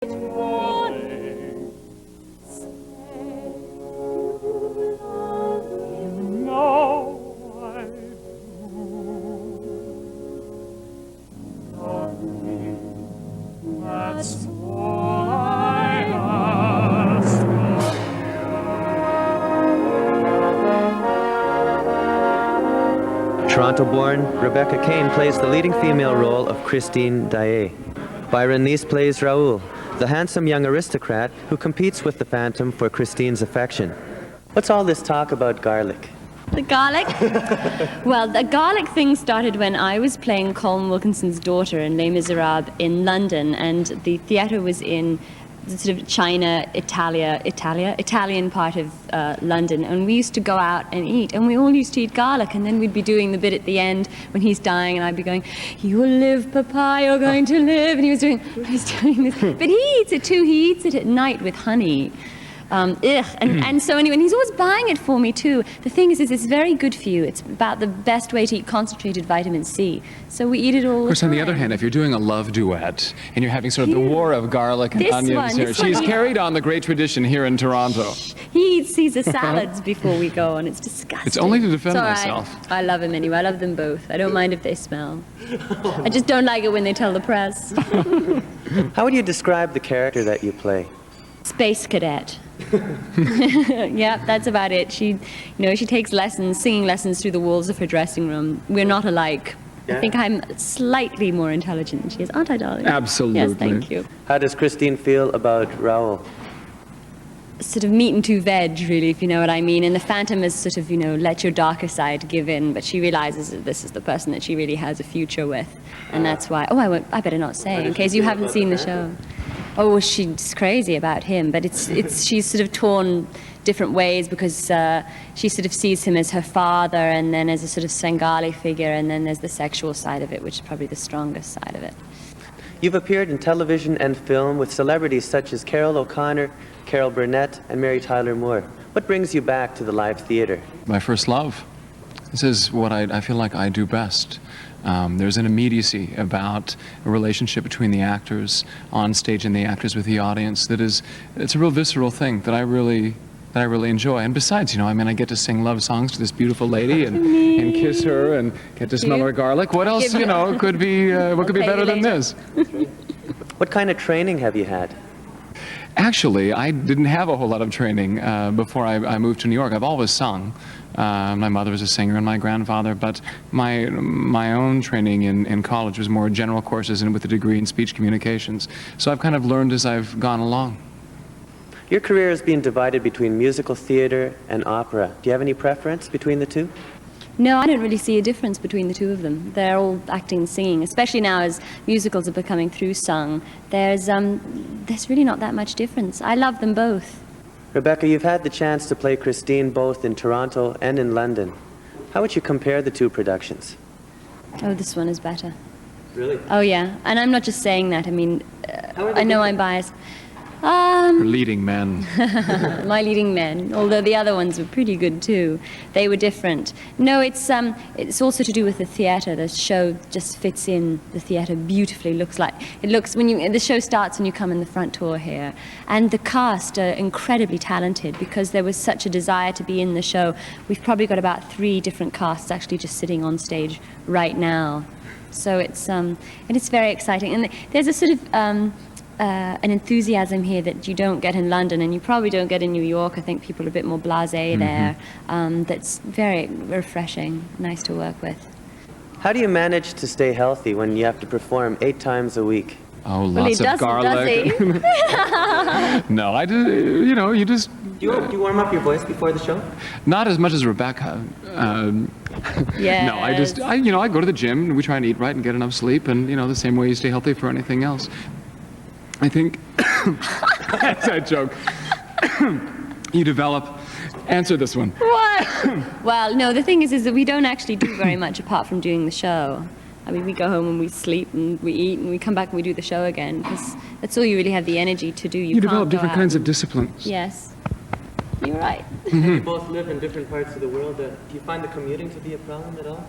Toronto-born Rebecca Caine plays the leading female role of Christine Daae. Byron Nease plays Raoul, the handsome young aristocrat who competes with the Phantom for Christine's affection. What's all this talk about garlic? The garlic? Well, the garlic thing started when I was playing Colm Wilkinson's daughter in Les Miserables in London, and the theatre was in the sort of Italian part of London, and we used to go out and eat, and we all used to eat garlic, and then we'd be doing the bit at the end when he's dying, and I'd be going, "You will live, Papa, you're going to live," and he was doing this. But he eats it too. He eats it at night with honey. And so anyway, and he's always buying it for me too. The thing is it's very good for you. It's about the best way to eat concentrated vitamin C. So we eat it all the time. Of course, on the other hand, if you're doing a love duet and you're having sort of the war of garlic and onions here, she's carried on the great tradition here in Toronto. He eats Caesar salads before we go, and it's disgusting. It's only to defend myself. I love him anyway. I love them both. I don't mind if they smell. I just don't like it when they tell the press. How would you describe the character that you play? Space cadet. Yeah, that's about it. She takes lessons, singing lessons through the walls of her dressing room. We're not alike. Yeah. I think I'm slightly more intelligent than she is, aren't I, darling? Absolutely. Yes, thank you. How does Christine feel about Raoul? Sort of meat and two veg, really, if you know what I mean. And the Phantom is sort of, let your darker side give in, but she realizes that this is the person that she really has a future with. And that's why, I better not say, in case you haven't seen the show. Oh, she's crazy about him, but she's sort of torn different ways because she sort of sees him as her father, and then as a sort of Svengali figure, and then there's the sexual side of it, which is probably the strongest side of it. You've appeared in television and film with celebrities such as Carol O'Connor, Carol Burnett, and Mary Tyler Moore. What brings you back to the live theater? My first love. This is what I feel like I do best. There's an immediacy about a relationship between the actors on stage and the actors with the audience it's a real visceral thing that I really enjoy. And besides, I get to sing love songs to this beautiful lady and kiss her and get to smell her garlic. What else, could be better than this? What kind of training have you had? Actually, I didn't have a whole lot of training before I moved to New York. I've always sung. My mother was a singer and my grandfather, but my own training in college was more general courses and with a degree in speech communications. So I've kind of learned as I've gone along. Your career has been divided between musical theater and opera. Do you have any preference between the two? No, I don't really see a difference between the two of them. They're all acting and singing, especially now as musicals are becoming through sung. There's really not that much difference. I love them both. Rebecca, you've had the chance to play Christine both in Toronto and in London. How would you compare the two productions? Oh, this one is better. Really? Oh, yeah. And I'm not just saying that. I mean, I know I'm biased. Her leading men. My leading men, although the other ones were pretty good too. They were different. No, it's also to do with the theatre. The show just fits in the theatre beautifully. The show starts when you come in the front door here, and the cast are incredibly talented because there was such a desire to be in the show. We've probably got about 3 different casts actually just sitting on stage right now. So it's very exciting, and there's a sort of an enthusiasm here that you don't get in London, and you probably don't get in New York. I think people are a bit more blasé there. That's very refreshing, nice to work with. How do you manage to stay healthy when you have to perform 8 times a week? Oh, lots of garlic. No, I do. You just. Do you warm up your voice before the show? Not as much as Rebecca. Yeah. No, I go to the gym and we try and eat right and get enough sleep, and the same way you stay healthy for anything else. I think, that's a joke. You develop. Answer this one. What? Well, no, the thing is that we don't actually do very much apart from doing the show. I mean, we go home and we sleep and we eat and we come back and we do the show again, because that's all you really have the energy to do. You develop different kinds of disciplines. Yes. You're right. You both live in different parts of the world. Do you find the commuting to be a problem at all?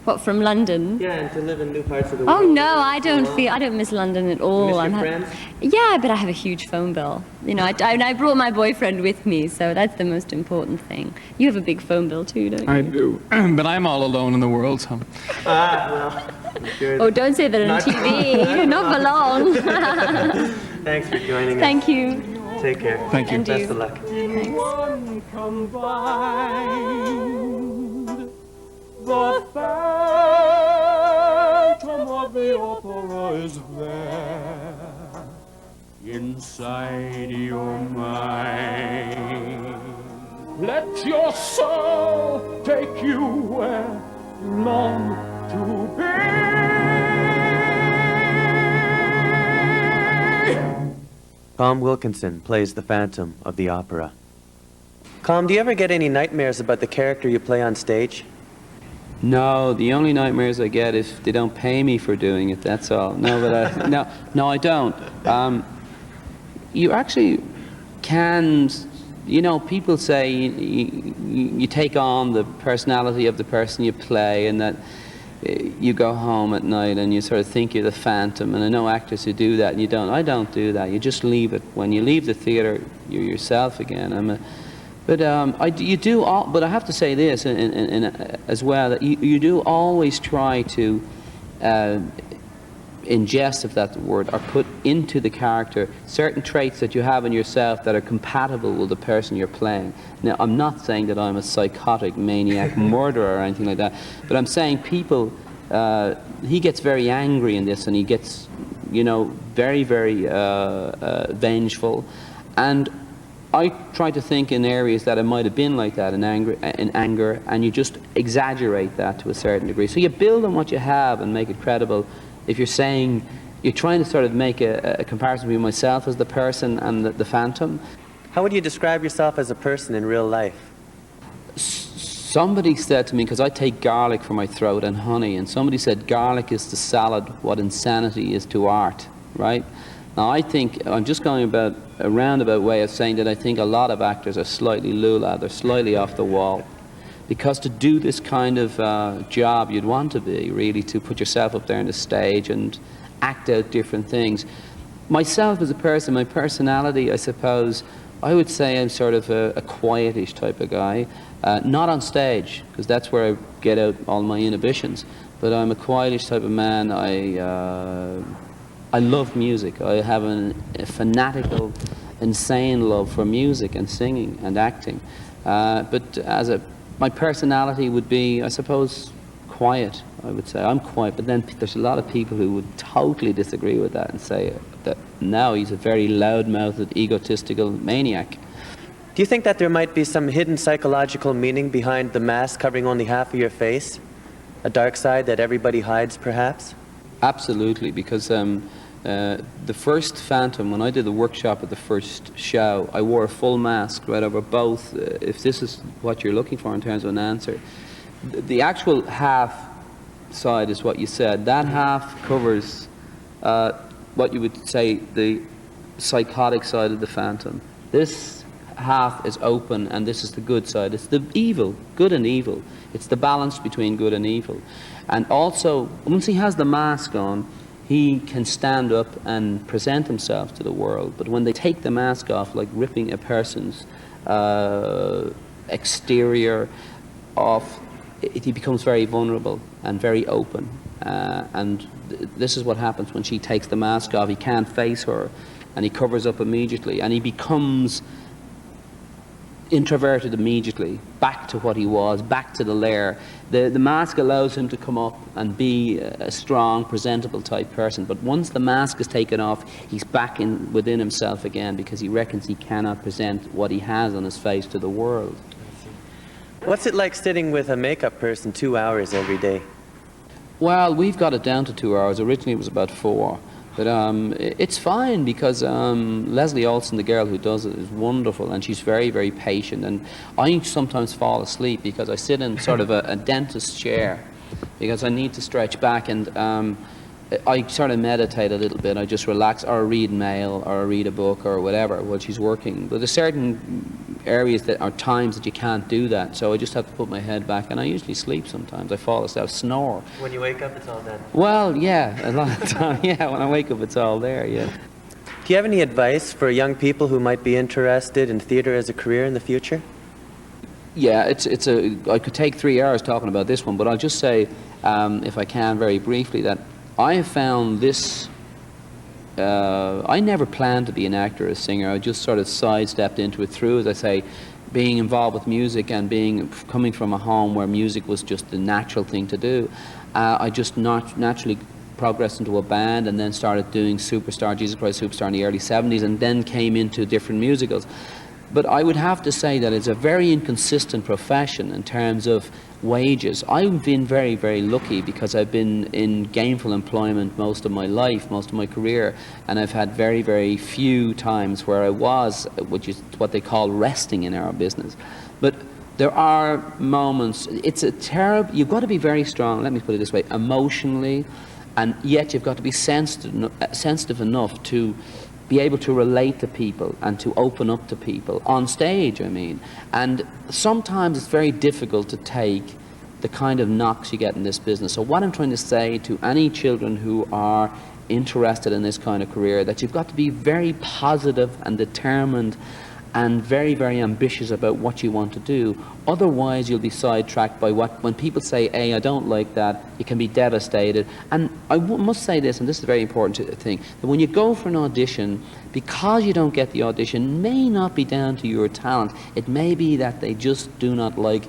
What, from London? Yeah, and to live in new parts of the Oh world. no, I don't miss London at all. You miss your friends? Yeah, but I have a huge phone bill. You know, I brought my boyfriend with me, so that's the most important thing. You have a big phone bill too, don't you? I do, but I'm all alone in the world, so. Oh, don't say that on TV. You're not for long. Thanks for joining us. Thank you. Take care. Thank you. And Best you. of luck. Thanks. The phantom of the opera is there inside your mind. Let your soul take you where you long to be. Colm Wilkinson plays the Phantom of the Opera. Colm, do you ever get any nightmares about the character you play on stage? No, the only nightmares I get is if they don't pay me for doing it. That's all. No, but no, I don't. You actually can. You know, people say you take on the personality of the person you play, and that you go home at night and you sort of think you're the Phantom. And I know actors who do that, and you don't. I don't do that. You just leave it. When you leave the theater, you're yourself again. But you do. But I have to say this as well, that you do always try to ingest, if that's the word, or put into the character certain traits that you have in yourself that are compatible with the person you're playing. Now, I'm not saying that I'm a psychotic maniac murderer or anything like that, but I'm saying people. He gets very angry in this, and he gets, you know, very, very vengeful, and I try to think in areas that it might have been like that in anger, and you just exaggerate that to a certain degree. So you build on what you have and make it credible. If you're saying, you're trying to sort of make a comparison between myself as the person and the Phantom. How would you describe yourself as a person in real life? Somebody said to me, because I take garlic for my throat and honey, and somebody said garlic is to salad what insanity is to art, right? Now, I think, I'm just going about a roundabout way of saying that I think a lot of actors are slightly lula, they're slightly off the wall. Because to do this kind of job you'd want to be, really, to put yourself up there on the stage and act out different things. Myself as a person, my personality, I suppose, I would say I'm sort of a quietish type of guy. Not on stage, because that's where I get out all my inhibitions. But I'm a quietish type of man. I love music. I have a fanatical, insane love for music and singing and acting. But my personality would be, I suppose, quiet, I would say. I'm quiet, but then there's a lot of people who would totally disagree with that and say that now he's a very loud-mouthed, egotistical maniac. Do you think that there might be some hidden psychological meaning behind the mask covering only half of your face? A dark side that everybody hides, perhaps? Absolutely, because the first Phantom, when I did the workshop at the first show, I wore a full mask right over both, if this is what you're looking for in terms of an answer. The actual half side is what you said. That half covers what you would say the psychotic side of the Phantom. This half is open, and this is the good side. It's the evil, good and evil. It's the balance between good and evil. And also, once he has the mask on, he can stand up and present himself to the world. But when they take the mask off, like ripping a person's exterior off, he becomes very vulnerable and very open. This is what happens when she takes the mask off. He can't face her, and he covers up immediately, and he becomes introverted immediately, back to what he was, back to the lair. The mask allows him to come up and be a strong, presentable type person, but once the mask is taken off, he's back within himself again, because he reckons he cannot present what he has on his face to the world. What's it like sitting with a makeup person 2 hours every day? Well, we've got it down to 2 hours. Originally it was about 4. But it's fine, because Leslie Olsen, the girl who does it, is wonderful, and she's very, very patient. And I sometimes fall asleep because I sit in sort of a dentist chair, because I need to stretch back, and I sort of meditate a little bit. I just relax, or read mail, or read a book, or whatever while she's working. But a certain areas that are times that you can't do that. So I just have to put my head back, and I usually sleep sometimes. I fall asleep, snore. When you wake up, it's all done. Well, yeah, a lot of the time, yeah, when I wake up, it's all there, yeah. Do you have any advice for young people who might be interested in theatre as a career in the future? Yeah, I could take 3 hours talking about this one, but I'll just say, if I can very briefly, that I have found this, I never planned to be an actor or a singer. I just sort of sidestepped into it through, as I say, being involved with music and coming from a home where music was just the natural thing to do. I just naturally progressed into a band and then started doing Superstar, Jesus Christ Superstar in the early 70s, and then came into different musicals. But I would have to say that it's a very inconsistent profession in terms of wages. I've been very, very lucky because I've been in gainful employment most of my life, most of my career, and I've had very, very few times where I was, which is what they call resting in our business. But there are moments, it's a terrible, you've got to be very strong, let me put it this way, emotionally, and yet you've got to be sensitive enough to be able to relate to people and to open up to people on stage, I mean. And sometimes it's very difficult to take the kind of knocks you get in this business. So what I'm trying to say to any children who are interested in this kind of career, that you've got to be very positive and determined and very, very ambitious about what you want to do. Otherwise, you'll be sidetracked by when people say, hey, I don't like that, you can be devastated. And I must say this, and this is a very important thing, that when you go for an audition, because you don't get the audition, may not be down to your talent. It may be that they just do not like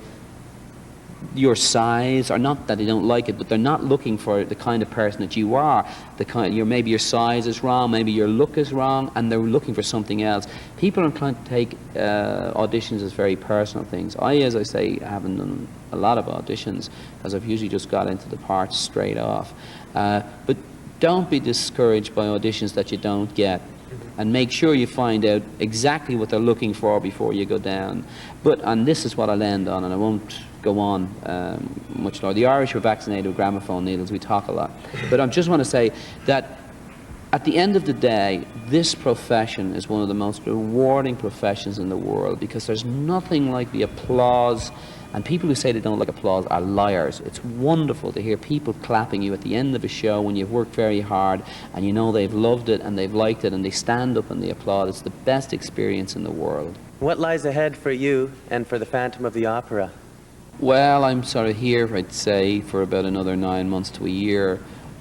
your size, or not that they don't like it, but they're not looking for the kind of person that you are. Maybe your size is wrong, maybe your look is wrong, and they're looking for something else. People are trying to take auditions as very personal things. As I say, haven't done a lot of auditions, because I've usually just got into the parts straight off. But don't be discouraged by auditions that you don't get, and make sure you find out exactly what they're looking for before you go down. And this is what I'll end on, and I won't go on much longer. The Irish were vaccinated with gramophone needles. We talk a lot. But I just want to say that at the end of the day, this profession is one of the most rewarding professions in the world, because there's nothing like the applause, and people who say they don't like applause are liars. It's wonderful to hear people clapping you at the end of a show when you've worked very hard and you know they've loved it and they've liked it, and they stand up and they applaud. It's the best experience in the world. What lies ahead for you and for the Phantom of the Opera? Well, I'm sort of here, I'd say, for about another 9 months to a year.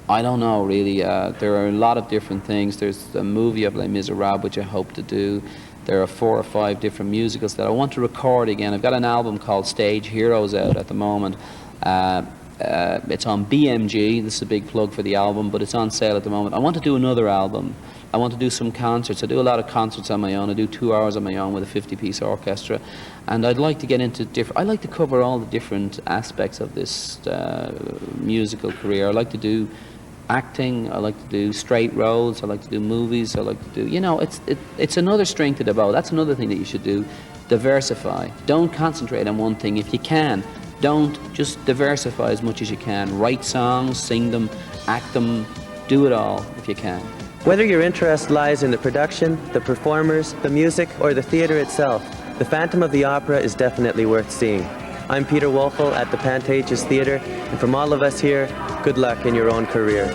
I don't know, really. There are a lot of different things. There's a movie of Les Miserables, which I hope to do. There are 4 or 5 different musicals that I want to record again. I've got an album called Stage Heroes out at the moment. It's on BMG. This is a big plug for the album, but it's on sale at the moment. I want to do another album. I want to do some concerts. I do a lot of concerts on my own. I do 2 hours on my own with a 50-piece orchestra. And I'd like to get into I like to cover all the different aspects of this musical career. I like to do acting. I like to do straight roles. I like to do movies. I like to do, it's another string to the bow. That's another thing that you should do. Diversify. Don't concentrate on one thing if you can. Don't, just diversify as much as you can. Write songs, sing them, act them, do it all if you can. Whether your interest lies in the production, the performers, the music, or the theatre itself, The Phantom of the Opera is definitely worth seeing. I'm Peter Wolfl at the Pantages Theatre, and from all of us here, good luck in your own career.